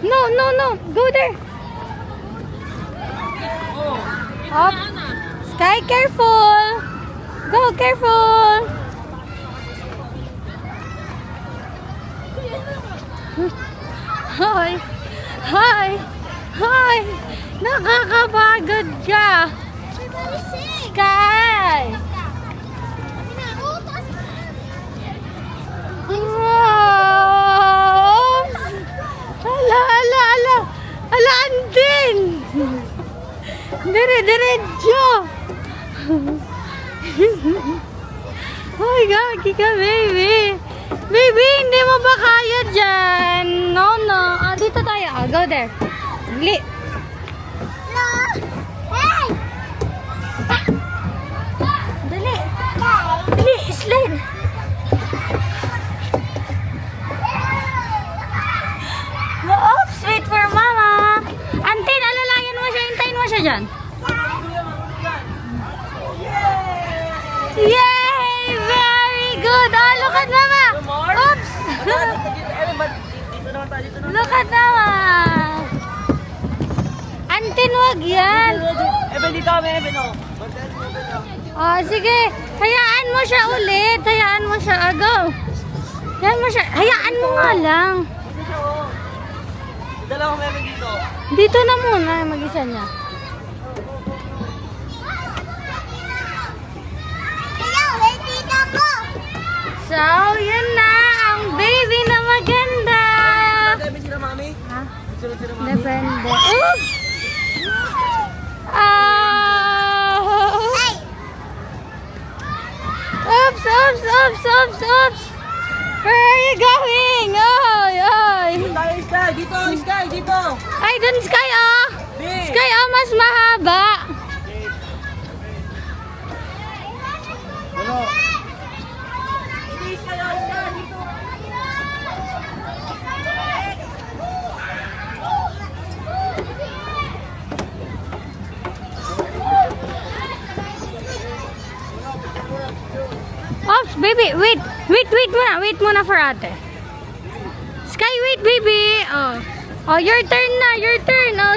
No, no, no. Go there. Up. Sky, careful. Go, careful. Hi. Hi. Hi. Nakakapagod siya. Sky. Wow. Ala, ala, ala. Ala, andin. Dire-diretso. Hoy, gagi ka, baby. Baby, hindi mo ba kaya dyan? No, no. Ah, dito tayo. Ah, go there. Dali. No. Hey. Dali. Dali, slide. Oops, wait for mama. Antin, alalayan mo siya. Hintayin mo siya dyan. Yay! Very good. Oh, look at mama. Oops. Look at mama. Antin, wag yan. Eben, dito kami, Eben, oh. Oh, sige. Hayaan mo siya ulit. Hayaan mo siya. Ah, go. Hayaan mo siya. Hayaan mo nga lang. Dalawa kami, Eben, dito. Dito na muna. Mag-isa niya. Hello, dito ko. So, yun na. Ang baby na maganda. Eben, sila, mami. Ha? Sila, mami. Depende. Oops! Ah! Hey. Oops, oops, oops, oops, oops. Where are you going? Ay, ay. Tayo, Sky. Dito, Sky, dito. Ay, dun Sky, oh. Di. Sky, oh, mas mahaba. Ano? Hindi, Sky, oh, Sky, dito. Oops, baby, wait. Wait muna for ate. Sky, wait, baby. Oh. Oh, your turn na, your turn. Oh,